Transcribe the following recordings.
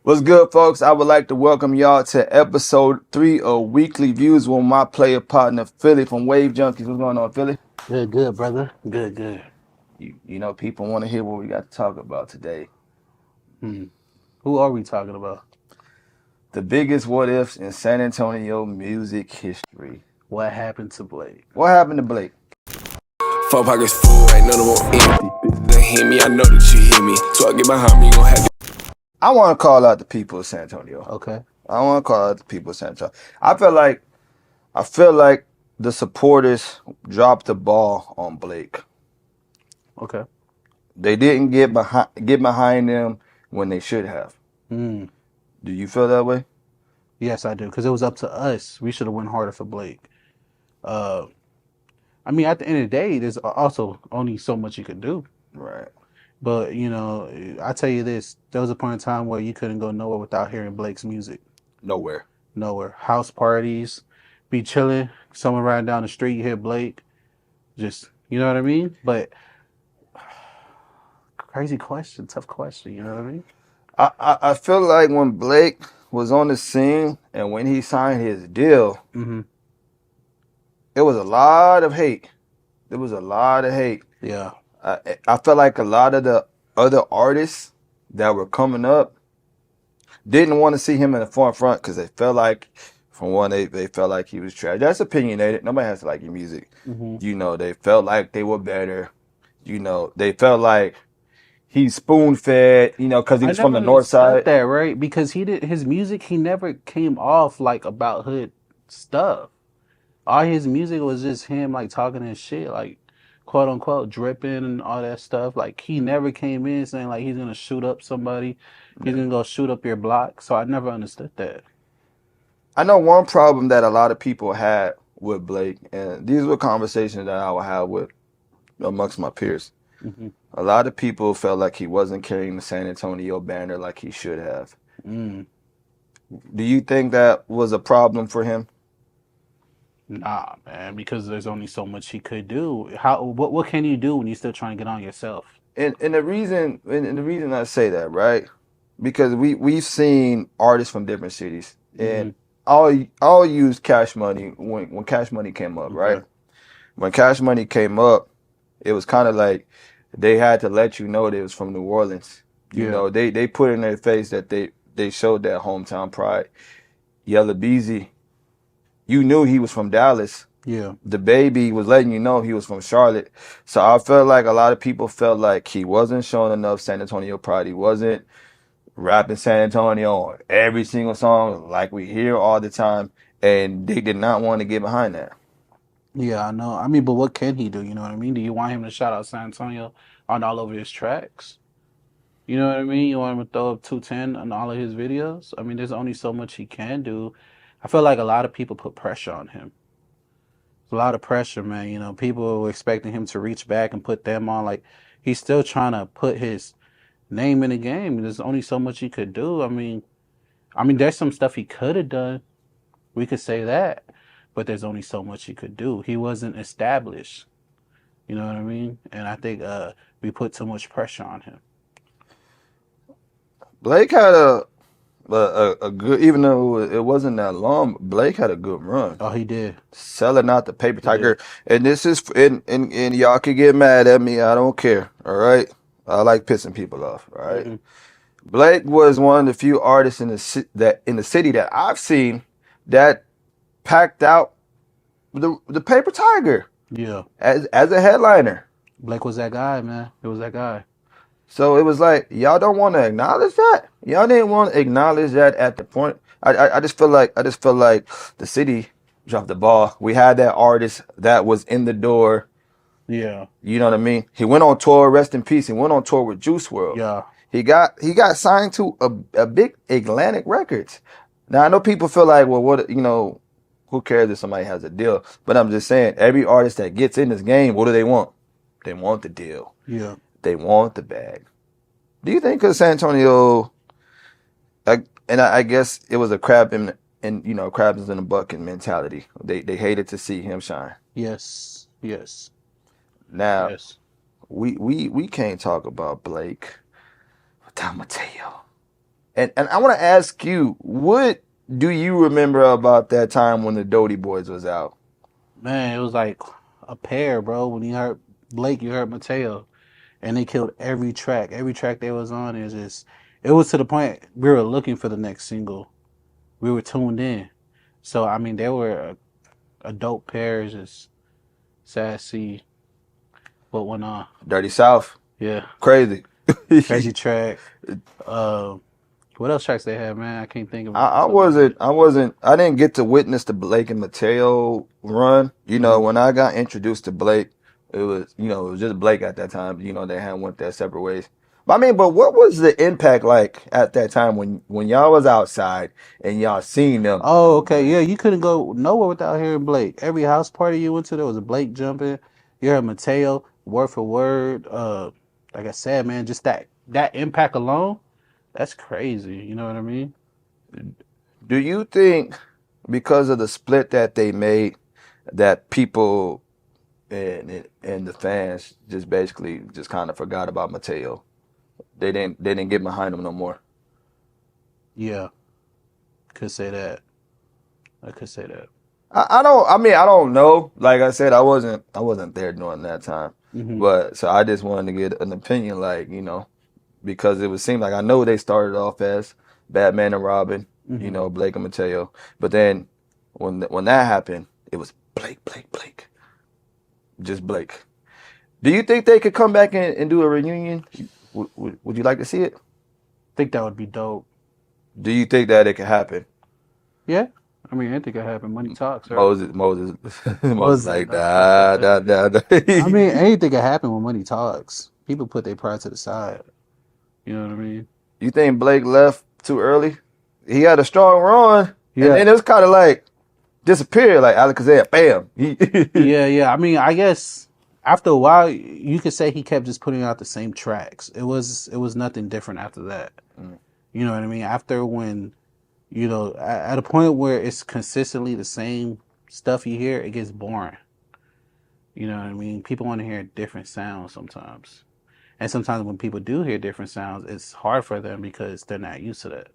What's good, folks? I would like to welcome y'all to episode 3 of Weekly Views with my player partner, Philly from Wave Junkies. What's going on, Philly? Good, brother. Good. You know, people want to hear what we got to talk about today. Who are we talking about? The biggest what ifs in San Antonio music history. What happened to Blake? What happened to Blake? Four pockets full, ain't none of them empty. They hear me, I know that you hear me. So I get behind me, you gon' have to. I want to call out the people of San Antonio. Okay. I want to call out the people of San Antonio. I feel like the supporters dropped the ball on Blake. Okay. They didn't get behind them when they should have. Do you feel that way? Yes, I do. Because it was up to us. We should have went harder for Blake. I mean, at the end of the day, there's also only so much you could do. Right. But, you know, I tell you this. There was a point in time where you couldn't go nowhere without hearing Blake's music. Nowhere. House parties, be chilling. Someone riding down the street, you hear Blake. Just, you know what I mean? But... crazy question, tough question, you know what I mean? I feel like when Blake was on the scene and when he signed his deal, it was a lot of hate. There was a lot of hate. Yeah. I felt like a lot of the other artists that were coming up didn't want to see him in the forefront because they felt like, from one, they felt like he was trash. That's opinionated. Nobody has to like your music. You know, they felt like they were better. You know, they felt like he's spoon-fed, you know, because he was from the north side. That right, because his music. He never came off like about hood stuff. All his music was just him like talking his shit, like quote unquote dripping and all that stuff. Like he never came in saying like he's gonna shoot up somebody, he's gonna go shoot up your block. So I never understood that. I know one problem that a lot of people had with Blake, and these were conversations that I would have with amongst my peers. A lot of people felt like he wasn't carrying the San Antonio banner like he should have. Do you think that was a problem for him? Nah, man, because there's only so much he could do. What can you do when you're still trying to get on yourself? And the reason I say that, right? Because we've seen artists from different cities, and I'll use Cash Money when Cash Money came up, right? When Cash Money came up, it was kind of like they had to let you know they was from New Orleans. You know, they put in their face that they showed that hometown pride. Yella Beezy, you knew he was from Dallas. Yeah. The Baby was letting you know he was from Charlotte. So I felt like a lot of people felt like he wasn't showing enough San Antonio pride. He wasn't rapping San Antonio on every single song like we hear all the time. And they did not want to get behind that. Yeah, I know. I mean, but what can he do? You know what I mean? Do you want him to shout out San Antonio on all over his tracks? You know what I mean? You want him to throw up 210 on all of his videos? I mean, there's only so much he can do. I feel like a lot of people put pressure on him. A lot of pressure, man. You know, people were expecting him to reach back and put them on. Like, he's still trying to put his name in the game. There's only so much he could do. I mean, there's some stuff he could have done. We could say that. But there's only so much he could do. He wasn't established. You know what I mean? And I think we put too much pressure on him. Blake had a good, even though it wasn't that long, Blake had a good run. Oh, he did. Selling out the Paper Tiger. And this is, and y'all can get mad at me. I don't care. All right. I like pissing people off. All right. Blake was one of the few artists in the city that I've seen that packed out the Paper Tiger. Yeah. As a headliner. Blake was that guy, man. It was that guy. So it was like, y'all don't want to acknowledge that? Y'all didn't want to acknowledge that at the point. I just feel like the city dropped the ball. We had that artist that was in the door. Yeah. You know what I mean? He went on tour, rest in peace. He went on tour with Juice WRLD. Yeah. He got signed to a big Atlantic Records. Now I know people feel like, well, what, you know, who cares if somebody has a deal? But I'm just saying, every artist that gets in this game, what do they want? They want the deal. Yeah. They want the bag. Do you think because San Antonio, I guess it was a crabs in the bucket mentality. They hated to see him shine. Yes. Now, Yes. we can't talk about Blake without Mateo. And I want to ask you, what do you remember about that time when the Doty Boys was out? Man, it was like a pair, bro. When you heard Blake, you heard Mateo, and they killed every track. Every track they was on is just. It was to the point we were looking for the next single. We were tuned in. So I mean, they were a dope pair. It's just sad to see what went on. Dirty South, Yeah, crazy. crazy track. What else tracks they had, man? I can't think of. I didn't get to witness the Blake and Mateo run. You know, when I got introduced to Blake, it was just Blake at that time. You know, they had went their separate ways. But I mean, but what was the impact like at that time when y'all was outside and y'all seen them? Oh, okay, yeah. You couldn't go nowhere without hearing Blake. Every house party you went to, there was a Blake jumping. You heard Mateo word for word. Like I said, man, just that impact alone, that's crazy. You know what I mean? Do you think because of the split that they made, that people and the fans just basically just kind of forgot about Mateo? They didn't get behind him no more. Yeah, could say that. I could say that. I don't know. Like I said, I wasn't there during that time. But so I just wanted to get an opinion, like, you know, because it would seem like I know they started off as Batman and Robin, you know, Blake and Mateo. But then when that happened, it was Blake. Just Blake. Do you think they could come back and do a reunion? Would you like to see it? I think that would be dope. Do you think that it could happen? Yeah. I mean, anything could happen. Money talks, right? Moses like, nah. I mean, anything could happen when money talks. People put their pride to the side. You know what I mean? You think Blake left too early? He had a strong run, Yeah. and it was kind of like disappeared, like Alakazam, bam. Yeah. I mean, I guess after a while, you could say he kept just putting out the same tracks. It was nothing different after that. You know what I mean? After when, you know, at a point where it's consistently the same stuff you hear, it gets boring. You know what I mean? People want to hear different sounds sometimes. And sometimes when people do hear different sounds, it's hard for them because they're not used to that.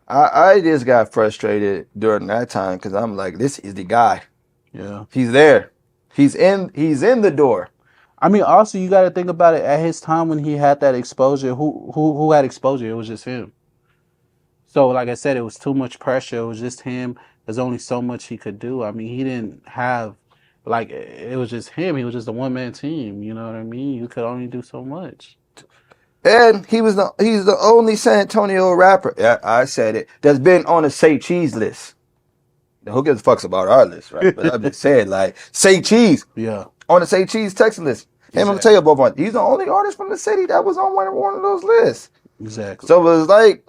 I just got frustrated during that time because I'm like, this is the guy. Yeah. He's there. He's in the door. I mean, also you got to think about it. At his time when he had that exposure, who had exposure? It was just him. So, like I said, it was too much pressure. It was just him. There's only so much he could do. I mean, he didn't have, like, it was just him. He was just a one-man team. You know what I mean? You could only do so much. And he's the only San Antonio rapper, yeah, I said it, that's been on a Say Cheese list. Now, who gives a fucks about our list, right? But I'm just saying, like, Say Cheese. Yeah. On the Say Cheese Texan list. Him and Mateo both on. He's the only artist from the city that was on one of those lists. Exactly. So it was like,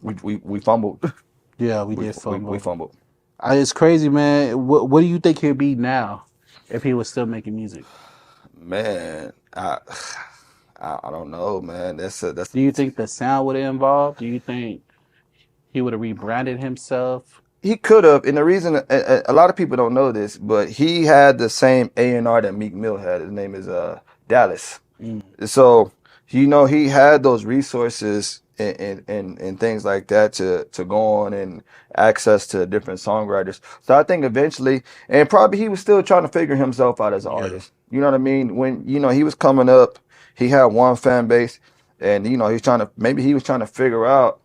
we fumbled. Yeah, we did fumble. We fumbled. It's crazy, man. What do you think he'd be now if he was still making music? Man, I don't know, man. Do you think the sound would have involved? Do you think he would have rebranded himself? He could have, and the reason a lot of people don't know this, but he had the same A&R that Meek Mill had. His name is Dallas. So you know he had those resources and things like that to go on and access to different songwriters. So I think eventually, and probably he was still trying to figure himself out as an artist. You know what I mean? When you know he was coming up, he had one fan base, and you know he was trying to figure out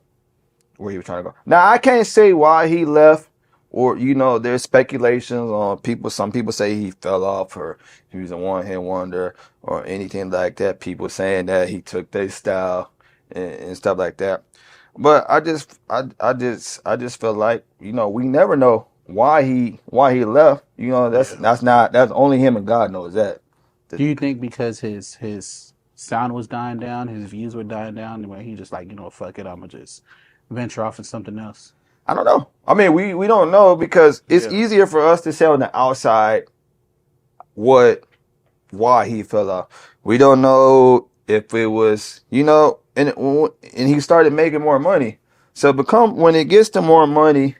where he was trying to go. Now I can't say why he left, or you know there's speculations on people. Some people say he fell off, or he was a one-hit wonder, or anything like that. People saying that he took their style and stuff like that. But I just feel like, you know, we never know why he left. You know, that's only him and God knows that. Do you think because his sound was dying down, his views were dying down, where he just like, you know, fuck it, I'm gonna just venture off in something else? I don't know. I mean, we don't know because it's easier for us to say on the outside why he fell off. We don't know if it was, you know, and he started making more money. So when it gets to more money,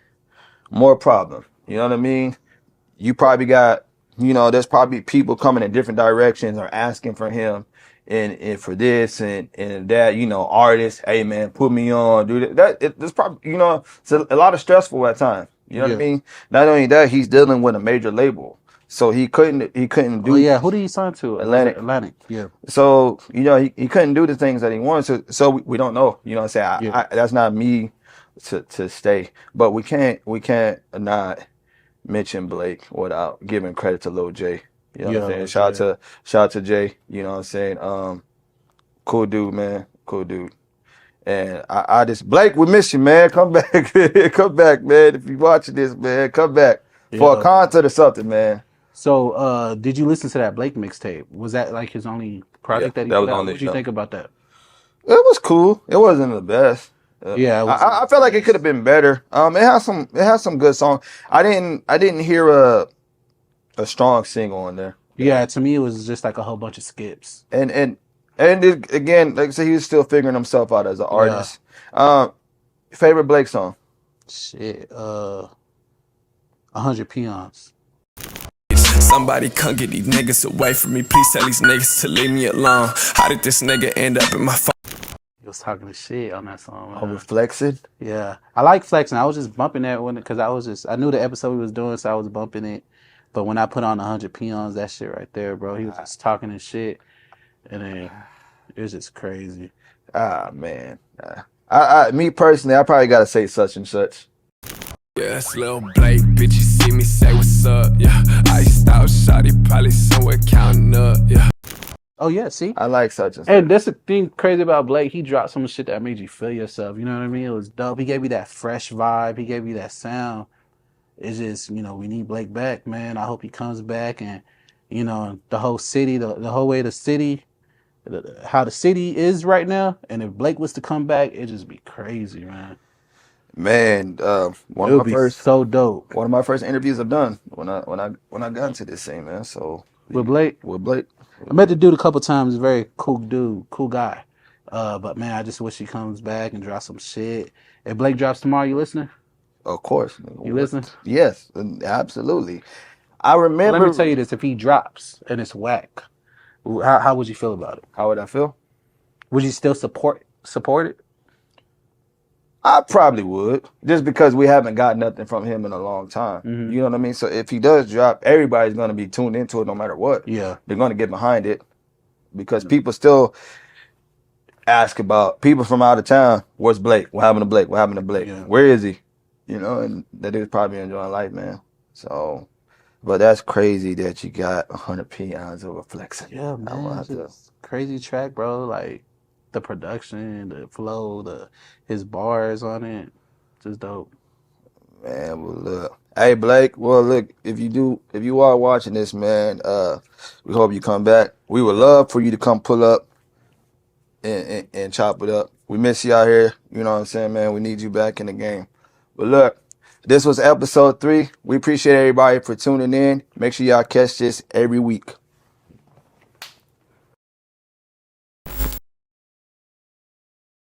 more problem. You know what I mean? You probably got, you know, there's probably people coming in different directions or asking for him. and for this and that, you know, artists, hey man, put me on, do that. It's probably, you know, it's a lot of stressful at times. You know what I mean? Not only that, he's dealing with a major label, so he couldn't do. Oh yeah, who did he sign to? Atlantic. Yeah. So you know, he couldn't do the things that he wanted to. So we don't know. You know what I'm saying? That's not me to stay, but we can't not mention Blake without giving credit to Lil J. You know what I'm saying? Shout out to Jay. You know what I'm saying? Cool dude, man. Cool dude. And I just, Blake, we miss you, man. Come back. Come back, man. If you watching this, man, come back for a concert or something, man. So, did you listen to that Blake mixtape? Was that like his only project that he put out? What did you think about that? It was cool. It wasn't the best. I felt like it could have been better. It has some good songs. I didn't hear a strong single on there. Yeah, to me it was just like a whole bunch of skips. And again, like I said, he was still figuring himself out as an artist. Favorite Blake song? Shit, 100 Peons. Somebody come get these niggas away from me. Please tell these niggas to leave me alone. How did this nigga end up in my phone? He was talking to shit on that song. Over flexing? Yeah, I like flexing. I was just bumping that one because I knew the episode we was doing, so I was bumping it. But when I put on 100 Peons, that shit right there, bro, he was just talking and shit, and then it was just crazy. Man, me personally, I probably gotta say such and such. Yeah, it's Lil Blake, bitch, you see me say what's up, yeah. I style shawty, probably somewhere counting up, yeah. Oh yeah, see? I like such and such. And that's the thing crazy about Blake. He dropped some shit that made you feel yourself. You know what I mean? It was dope. He gave you that fresh vibe. He gave you that sound. It's just, you know, we need Blake back, man. I hope he comes back and, you know, the whole city, the whole way the city, how the city is right now. And if Blake was to come back, it'd just be crazy, man. Man, one of my first interviews I've done when I got into this thing, man. So with Blake, I met the dude a couple times. Very cool dude, cool guy. But man, I just wish he comes back and drops some shit. If Blake drops tomorrow, you listening? Of course. You listening? Yes, absolutely. I remember. Let me tell you this: if he drops and it's whack, how would you feel about it? How would I feel? Would you still support it? I probably would, just because we haven't got nothing from him in a long time. Mm-hmm. You know what I mean? So if he does drop, everybody's going to be tuned into it no matter what. Yeah. They're going to get behind it because people still ask about, people from out of town, where's Blake? What happened to Blake? What happened to Blake? Yeah. Where is he? You know, and that dude's probably enjoying life, man. So, but that's crazy that you got 100 Peons over flexing. Yeah, man. It's crazy track, bro. Like, the production, the flow, his bars on it, just dope. Man, well look, hey Blake, well look, if you are watching this, man, we hope you come back. We would love for you to come pull up and chop it up. We miss you out here, you know what I'm saying, man. We need you back in the game. But look, this was episode 3. We appreciate everybody for tuning in. Make sure y'all catch this every week.